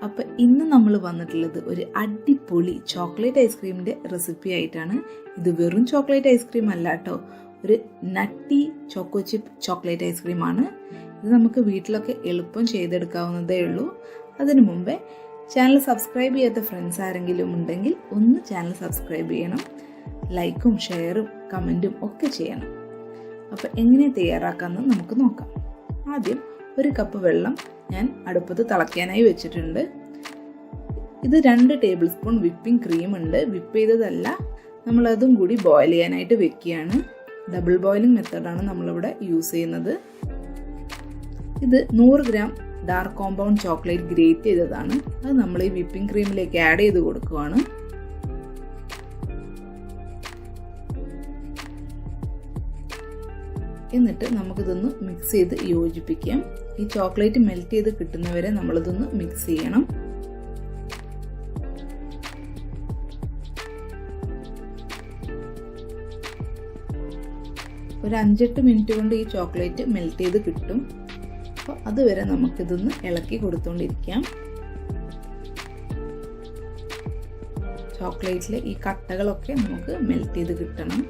അപ്പോൾ ഇന്ന് നമ്മൾ വന്നിട്ടുള്ളത് ഒരു അടിപൊളി ചോക്ലേറ്റ് ഐസ്ക്രീമിൻ്റെ റെസിപ്പി ആയിട്ടാണ്. ഇത് വെറും ചോക്ലേറ്റ് ഐസ്ക്രീം അല്ല കേട്ടോ, ഒരു നട്ടി ചോക്കോ-ചിപ്പ് ചോക്ലേറ്റ് ഐസ്ക്രീമാണ്. ഇത് നമുക്ക് വീട്ടിലൊക്കെ എളുപ്പം ചെയ്തെടുക്കാവുന്നതേ ഉള്ളൂ. അതിനു മുമ്പേ ചാനൽ സബ്സ്ക്രൈബ് ചെയ്യാത്ത ഫ്രണ്ട്സ് ആരെങ്കിലും ഉണ്ടെങ്കിൽ ഒന്ന് ചാനൽ സബ്സ്ക്രൈബ് ചെയ്യണം, ലൈക്കും ഷെയറും കമൻറ്റും ഒക്കെ ചെയ്യണം. അപ്പോൾ എങ്ങനെ തയ്യാറാക്കാമെന്ന് നമുക്ക് നോക്കാം. ആദ്യം 1 കപ്പ് വെള്ളം ഞാൻ അടുപ്പത്ത് തിളയ്ക്കാനായി വെച്ചിട്ടുണ്ട്. ഇത് 2 ടേബിൾ സ്പൂൺ വിപ്പിംഗ് ക്രീം ഉണ്ട്. വിപ്പ് ചെയ്തതല്ല, നമ്മളതും കൂടി ബോയിൽ ചെയ്യാനായിട്ട് വെക്കുകയാണ്. ഡബിൾ ബോയിലിംഗ് മെത്തേഡാണ് നമ്മളിവിടെ യൂസ് ചെയ്യുന്നത്. ഇത് 100 gram dark compound chocolate great ചെയ്തതാണ്. അത് നമ്മൾ ഈ വിപ്പിംഗ് ക്രീമിലേക്ക് ആഡ് ചെയ്ത് കൊടുക്കുവാണ്. എന്നിട്ട് നമുക്കിതൊന്ന് മിക്സ് ചെയ്ത് യോജിപ്പിക്കാം. ഈ ചോക്ലേറ്റ് മെൽറ്റ് ചെയ്ത് കിട്ടുന്നവരെ നമ്മളിതൊന്ന് മിക്സ് ചെയ്യണം. ഒരു 5-8 മിനിറ്റ് കൊണ്ട് ഈ ചോക്ലേറ്റ് മെൽറ്റ് ചെയ്ത് കിട്ടും. അപ്പോൾ അതുവരെ നമുക്കിതൊന്ന് ഇളക്കി കൊടുത്തുകൊണ്ടിരിക്കാം. ചോക്ലേറ്റിലെ ഈ കട്ടകളൊക്കെ നമുക്ക് മെൽറ്റ് ചെയ്ത് കിട്ടണം.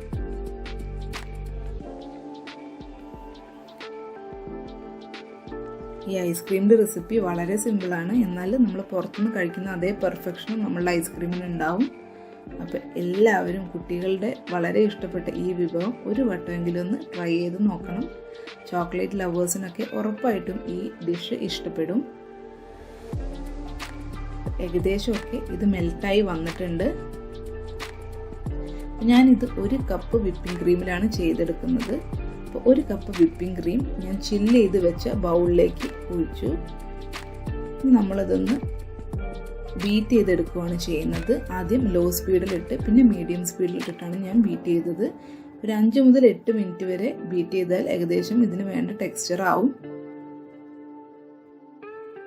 ഈ ഐസ്ക്രീമിൻ്റെ റെസിപ്പി വളരെ സിമ്പിളാണ്, എന്നാൽ നമ്മൾ പുറത്തുനിന്ന് കഴിക്കുന്ന അതേ പെർഫെക്ഷനും നമ്മളുടെ ഐസ്ക്രീമിന് ഉണ്ടാവും. അപ്പോൾ എല്ലാവരും കുട്ടികളുടെ വളരെ ഇഷ്ടപ്പെട്ട ഈ വിഭവം ഒരു വട്ടമെങ്കിലും ഒന്ന് ട്രൈ ചെയ്ത് നോക്കണം. ചോക്ലേറ്റ് ലവേഴ്സിനൊക്കെ ഉറപ്പായിട്ടും ഈ ഡിഷ് ഇഷ്ടപ്പെടും. ഏകദേശമൊക്കെ ഇത് മെൽറ്റായി വന്നിട്ടുണ്ട്. ഞാനിത് 1 കപ്പ് വിപ്പിംഗ് ക്രീമിലാണ് ചെയ്തെടുക്കുന്നത്. അപ്പോൾ 1 കപ്പ് വിപ്പിംഗ് ക്രീം ഞാൻ ചില്ല് ചെയ്ത് വെച്ച ബൗളിലേക്ക് ഒഴിച്ചു. നമ്മളതൊന്ന് ബീറ്റ് ചെയ്തെടുക്കുകയാണ് ചെയ്യുന്നത്. ആദ്യം ലോ സ്പീഡിലിട്ട് പിന്നെ മീഡിയം സ്പീഡിലിട്ടിട്ടാണ് ഞാൻ ബീറ്റ് ചെയ്തത്. ഒരു 5 മുതൽ 8 മിനിറ്റ് വരെ ബീറ്റ് ചെയ്താൽ ഏകദേശം ഇതിന് വേണ്ട ടെക്സ്ചർ ആവും.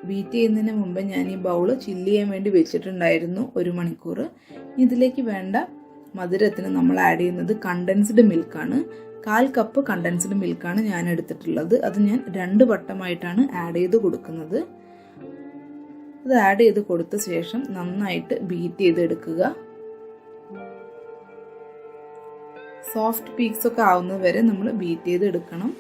ബീറ്റ് ചെയ്യുന്നതിന് മുമ്പ് ഞാൻ ഈ ബൗള് ചില്ല് ചെയ്യാൻ വേണ്ടി വെച്ചിട്ടുണ്ടായിരുന്നു 1 മണിക്കൂർ. ഇതിലേക്ക് വേണ്ട മധുരത്തിന് നമ്മൾ ആഡ് ചെയ്യുന്നത് കണ്ടൻസ്ഡ് മിൽക്കാണ്. 1/4 കപ്പ് കണ്ടൻസ്ഡ് മിൽക്കാണ് ഞാൻ എടുത്തിട്ടുള്ളത്. അത് ഞാൻ 2 വട്ടമായിട്ടാണ് ആഡ് ചെയ്ത് കൊടുക്കുന്നത്. അത് ആഡ് ചെയ്ത് കൊടുത്ത ശേഷം നന്നായിട്ട് ബീറ്റ് ചെയ്തെടുക്കുക. സോഫ്റ്റ് പീക്സ് ഒക്കെ ആവുന്നത് വരെ നമ്മൾ ബീറ്റ് ചെയ്തെടുക്കണം.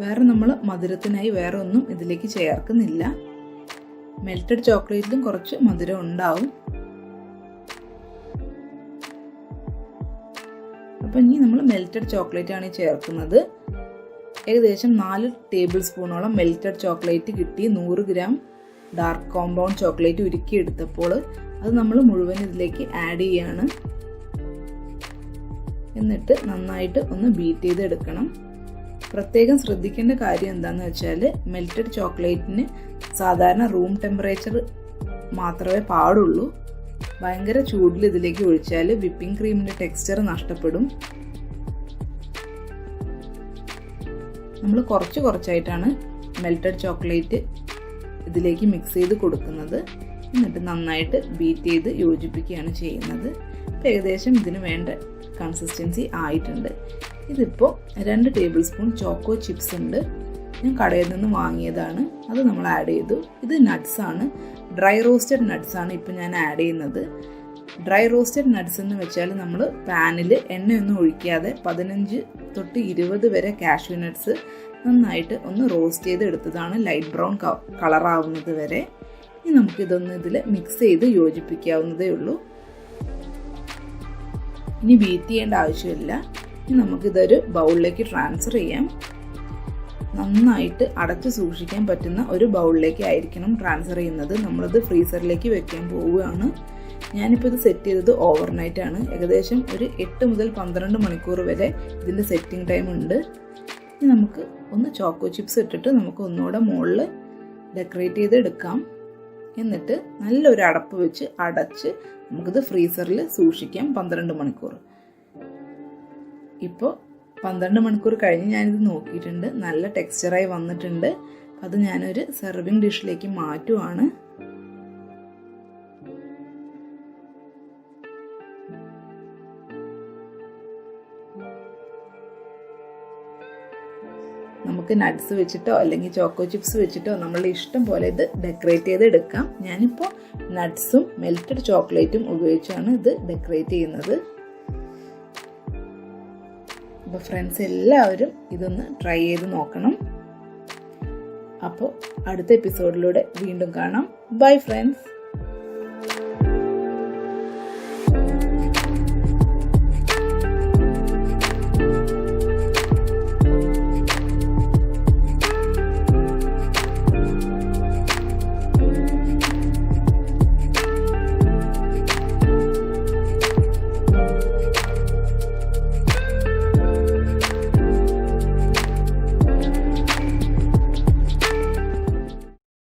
വേറെ നമ്മൾ മധുരത്തിനായി വേറെ ഒന്നും ഇതിലേക്ക് ചേർക്കുന്നില്ല. മെൽറ്റഡ് ചോക്ലേറ്റിലും കുറച്ച് മധുരം ഉണ്ടാവും. അപ്പം ഇനി നമ്മൾ മെൽറ്റഡ് ചോക്ലേറ്റ് ആണ് ചേർക്കുന്നത്. ഏകദേശം 4 ടേബിൾ സ്പൂണോളം മെൽറ്റഡ് ചോക്ലേറ്റ് കിട്ടി. 100 ഗ്രാം ഡാർക്ക് കോമ്പൗണ്ട് ചോക്ലേറ്റ് ഉരുക്കിയെടുത്തപ്പോൾ അത് നമ്മൾ മുഴുവൻ ഇതിലേക്ക് ആഡ് ചെയ്യാണ്. എന്നിട്ട് നന്നായിട്ട് ഒന്ന് ബീറ്റ് ചെയ്തെടുക്കണം. പ്രത്യേകം ശ്രദ്ധിക്കേണ്ട കാര്യം എന്താണെന്ന് വെച്ചാൽ മെൽറ്റഡ് ചോക്ലേറ്റിന് സാധാരണ റൂം ടെമ്പറേച്ചർ മാത്രമേ പാടുള്ളൂ. ഭയങ്കര ചൂടിൽ ഇതിലേക്ക് ഒഴിച്ചാൽ വിപ്പിംഗ് ക്രീമിൻ്റെ ടെക്സ്ചർ നഷ്ടപ്പെടും. നമ്മൾ കുറച്ചായിട്ടാണ് മെൽറ്റഡ് ചോക്ലേറ്റ് ഇതിലേക്ക് മിക്സ് ചെയ്ത് കൊടുക്കുന്നത്. എന്നിട്ട് നന്നായിട്ട് ബീറ്റ് ചെയ്ത് യോജിപ്പിക്കുകയാണ് ചെയ്യുന്നത്. ഇപ്പോൾ ഏകദേശം ഇതിന് വേണ്ട കൺസിസ്റ്റൻസി ആയിട്ടുണ്ട്. ഇതിപ്പോൾ 2 ടേബിൾ സ്പൂൺ ചോക്കോ ചിപ്സ് ഉണ്ട്. ഞാൻ കടയിൽ നിന്ന് വാങ്ങിയതാണ്. അത് നമ്മൾ ആഡ് ചെയ്തു. ഇത് നട്ട്സ് ആണ്, ഡ്രൈ റോസ്റ്റഡ് നട്ട്സ് ആണ് ഇപ്പോൾ ഞാൻ ആഡ് ചെയ്യുന്നത്. ഡ്രൈ റോസ്റ്റഡ് നട്ട്സ് എന്ന് വെച്ചാൽ നമ്മൾ പാനിൽ എണ്ണയൊന്നും ഒഴിക്കാതെ 15 തൊട്ട് 20 വരെ കാഷ്യൂ നട്ട്സ് നന്നായിട്ട് ഒന്ന് റോസ്റ്റ് ചെയ്ത് എടുത്തതാണ്, ലൈറ്റ് ബ്രൗൺ കളറാവുന്നത് വരെ. ഇനി നമുക്കിതൊന്ന് ഇതിൽ മിക്സ് ചെയ്ത് യോജിപ്പിക്കാവുന്നതേ ഉള്ളൂ. ഇനി ബീറ്റ് ചെയ്യേണ്ട ആവശ്യമില്ല. ഇനി നമുക്കിതൊരു ബൗളിലേക്ക് ട്രാൻസ്ഫർ ചെയ്യാം. നന്നായിട്ട് അടച്ചു സൂക്ഷിക്കാൻ പറ്റുന്ന ഒരു ബൗളിലേക്ക് ആയിരിക്കണം ട്രാൻസ്ഫർ ചെയ്യുന്നത്. നമ്മളത് ഫ്രീസറിലേക്ക് വെക്കാൻ പോവുകയാണ്. ഞാനിപ്പോൾ ഇത് സെറ്റ് ചെയ്തത് ഓവർനൈറ്റ് ആണ്. ഏകദേശം ഒരു 8 മുതൽ 12 മണിക്കൂർ വരെ ഇതിൻ്റെ സെറ്റിംഗ് ടൈം ഉണ്ട്. ഇനി നമുക്ക് ഒന്ന് ചോക്കോ ചിപ്സ് ഇട്ടിട്ട് നമുക്ക് ഒന്നുകൂടെ മുകളിൽ ഡെക്കറേറ്റ് ചെയ്ത് എടുക്കാം. എന്നിട്ട് നല്ലൊരു അടപ്പ് വെച്ച് അടച്ച് നമുക്കിത് ഫ്രീസറിൽ സൂക്ഷിക്കാം 12 മണിക്കൂർ. ഇപ്പോൾ 12 മണിക്കൂർ കഴിഞ്ഞ് ഞാനിത് നോക്കിയിട്ടുണ്ട്. നല്ല ടെക്സ്ചറായി വന്നിട്ടുണ്ട്. അത് ഞാനൊരു സെർവിങ് ഡിഷിലേക്ക് മാറ്റുവാണ്. നമുക്ക് നട്ട്സ് വെച്ചിട്ടോ അല്ലെങ്കിൽ ചോക്കോ ചിപ്സ് വെച്ചിട്ടോ നമ്മളുടെ ഇഷ്ടം പോലെ ഇത് ഡെക്കറേറ്റ് ചെയ്ത് എടുക്കാം. ഞാനിപ്പോൾ നട്ട്സും മെൽറ്റഡ് ചോക്ലേറ്റും ഉപയോഗിച്ചാണ് ഇത് ഡെക്കറേറ്റ് ചെയ്യുന്നത്. അപ്പോൾ ഫ്രണ്ട്സ് എല്ലാവരും ഇതൊന്ന് ട്രൈ ചെയ്ത് നോക്കണം. അപ്പോൾ അടുത്ത എപ്പിസോഡിലൂടെ വീണ്ടും കാണാം. Bye friends.